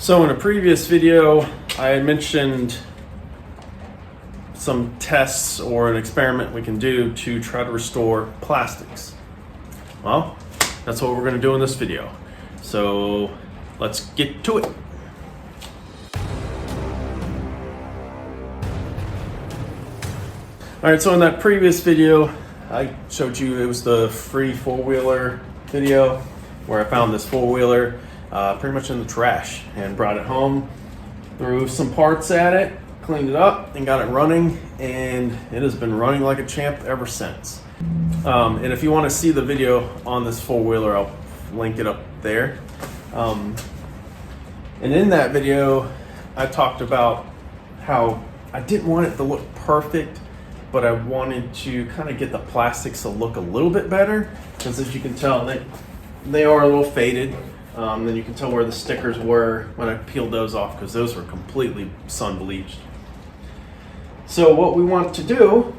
So in a previous video, I had mentioned some tests or an experiment we can do to try to restore plastics. Well, that's what we're going to do in this video. So let's get to it. All right, so in that previous video, I showed you it was the free four-wheeler video where I found this four-wheeler pretty much in the trash and brought it home, threw some parts at it, cleaned it up, and got it running, and it has been running like a champ ever since. And if you want to see the video on this four-wheeler, I'll link it up there. And in that video, I talked about how I didn't want it to look perfect, but I wanted to kind of get the plastics to look a little bit better, because as you can tell, they are a little faded. Then you can tell where the stickers were when I peeled those off, because those were completely sun bleached. So what we want to do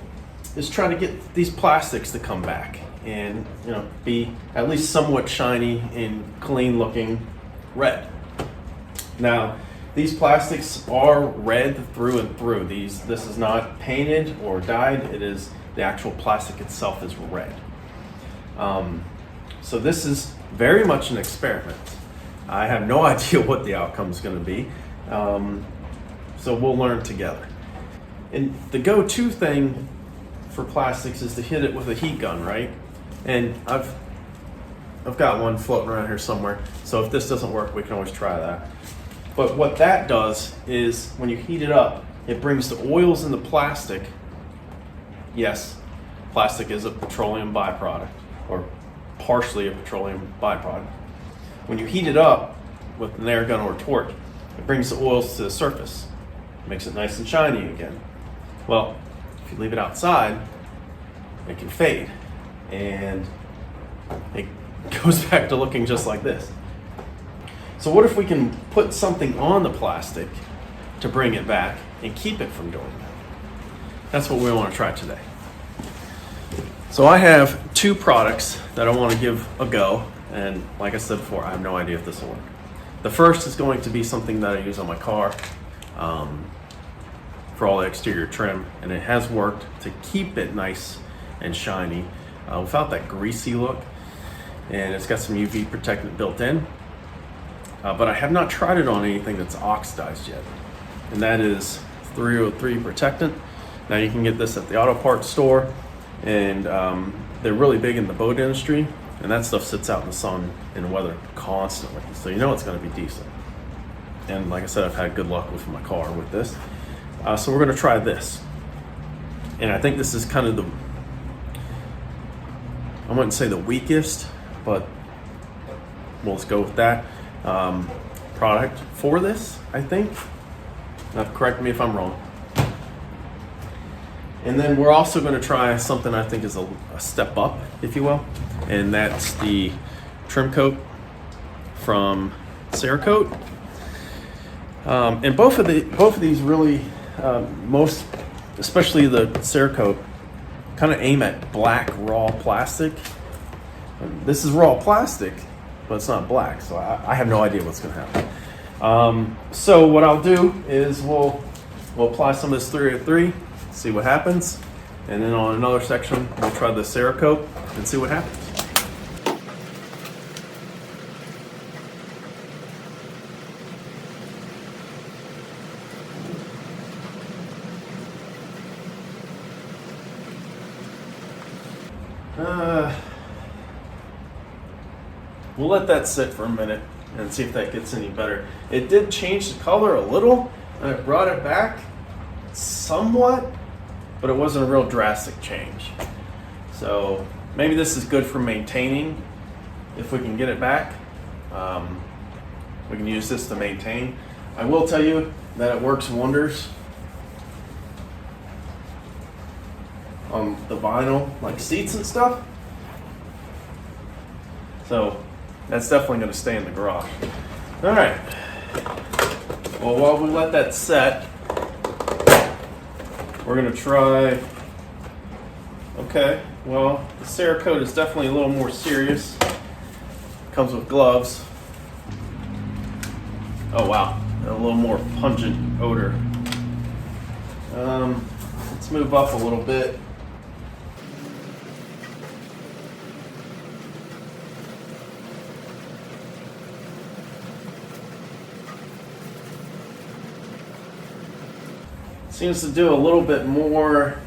is try to get these plastics to come back and be at least somewhat shiny and clean looking red. Now these plastics are red through and through. This is not painted or dyed. It is the actual plastic itself is red. So this is very much an experiment. I have no idea what the outcome is going to be. So we'll learn together. And the go-to thing for plastics is to hit it with a heat gun, right? And I've got one floating around here somewhere. So if this doesn't work, we can always try that. But what that does is when you heat it up, it brings the oils in the plastic. Yes, plastic is a petroleum byproduct, or partially a petroleum byproduct. When you heat it up with an air gun or a torch, it brings the oils to the surface, makes it nice and shiny again. Well, if you leave it outside, it can fade, and it goes back to looking just like this. So what if we can put something on the plastic to bring it back and keep it from doing that? That's what we want to try today. So I have two products that I want to give a go, and like I said before, I have no idea if this will work. The first is going to be something that I use on my car for all the exterior trim, and it has worked to keep it nice and shiny without that greasy look, and it's got some UV protectant built in. But I have not tried it on anything that's oxidized yet, and that is 303 protectant. Now you can get this at the auto parts store, and they're really big in the boat industry, and that stuff sits out in the sun in the weather constantly, so you know it's going to be decent. And like I said, I've had good luck with my car with this. So we're going to try this, and I think this is kind of I wouldn't say the weakest, but we'll just go with that product for this, I think. Now correct me if I'm wrong. And then we're also going to try something I think is a step up, if you will, and that's the trim coat from Cerakote. And both of these really, especially the Cerakote, kind of aim at black raw plastic. This is raw plastic, but it's not black, so I have no idea what's going to happen. So what I'll do is we'll apply some of this 303, see what happens, and then on another section we'll try the Cerakote and see what happens. We'll let that sit for a minute and see if that gets any better. It did change the color a little, and I brought it back somewhat, but it wasn't a real drastic change. So maybe this is good for maintaining. If we can get it back, we can use this to maintain. I will tell you that it works wonders on the vinyl, like seats and stuff. So that's definitely going to stay in the garage. All right. Well, while we let that set, we're going to try. Okay. Well, the Cerakote is definitely a little more serious. Comes with gloves. Oh wow, a little more pungent odor. Let's move up a little bit. Seems to do a little bit more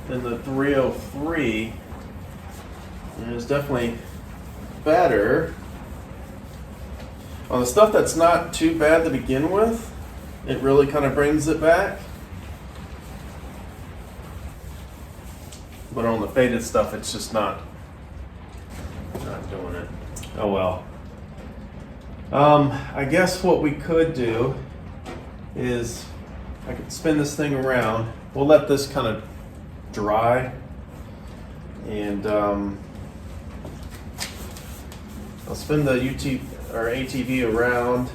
than the 303. And it's definitely better. On the stuff that's not too bad to begin with, it really kind of brings it back. But on the faded stuff, it's just not doing it. Oh well. I guess what we could do is I could spin this thing around. We'll let this kind of dry, and I'll spin the ATV around,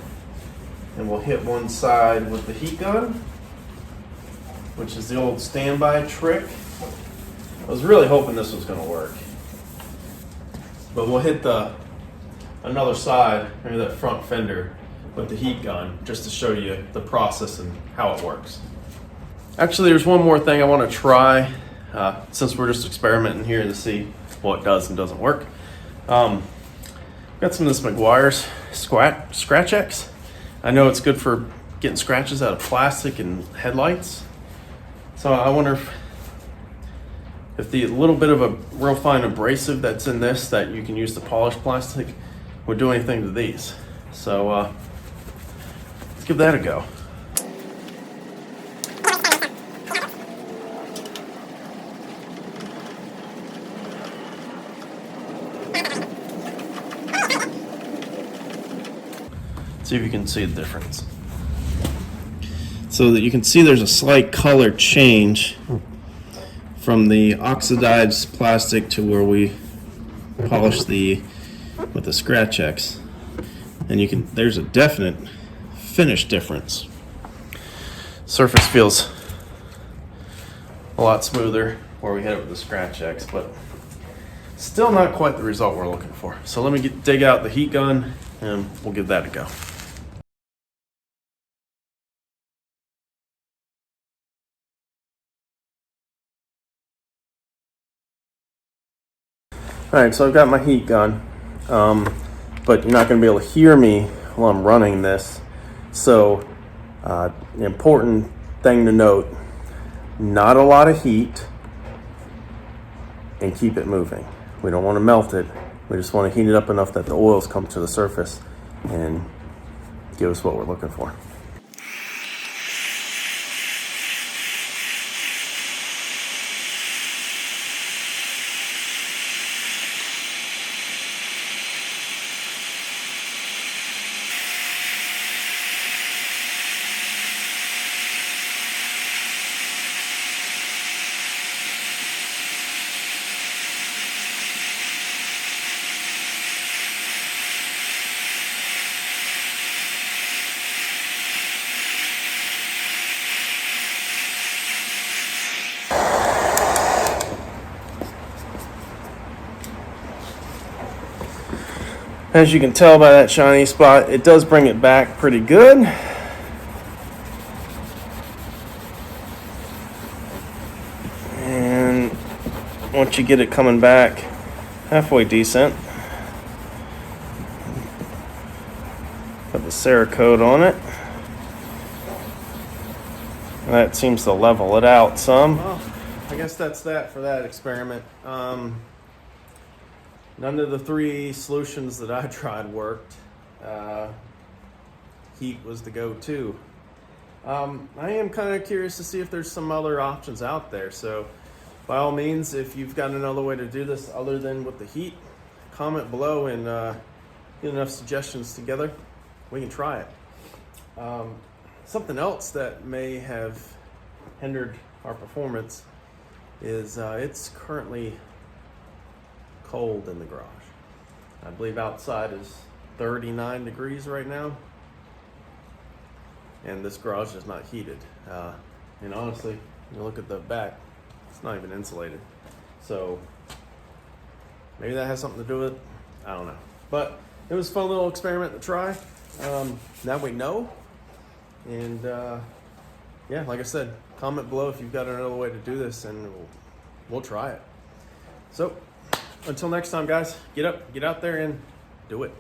and we'll hit one side with the heat gun, which is the old standby trick. I was really hoping this was going to work, but we'll hit another side, maybe that front fender, with the heat gun, just to show you the process and how it works. Actually, there's one more thing I want to try, since we're just experimenting here to see what does and doesn't work. Got some of this McGuire's Scratchex. I know it's good for getting scratches out of plastic and headlights. So I wonder if the little bit of a real fine abrasive that's in this that you can use to polish plastic would do anything to these. So let's give that a go. See if you can see the difference. So that you can see there's a slight color change from the oxidized plastic to where we polished with the Scratchex. And there's a definite finish difference. Surface feels a lot smoother where we hit it with the Scratchex, but still not quite the result we're looking for. So let me dig out the heat gun and we'll give that a go. Alright, so I've got my heat gun, but you're not going to be able to hear me while I'm running this. So, the important thing to note, not a lot of heat, and keep it moving. We don't want to melt it, we just want to heat it up enough that the oils come to the surface and give us what we're looking for. As you can tell by that shiny spot, it does bring it back pretty good. And once you get it coming back halfway decent, put the Cerakote on it. That seems to level it out some. Well, I guess that's that for that experiment. None of the three solutions that I tried worked. Heat was the go-to. I am kind of curious to see if there's some other options out there. So by all means, if you've got another way to do this other than with the heat, comment below and get enough suggestions together. We can try it. Something else that may have hindered our performance is it's currently cold in the garage. I believe outside is 39 degrees right now, and this garage is not heated. And honestly, you look at the back, it's not even insulated. So maybe that has something to do with it. I don't know. But it was a fun little experiment to try. Now we know And yeah, like I said, comment below if you've got another way to do this, and we'll try it. So until next time, guys, get up, get out there and do it.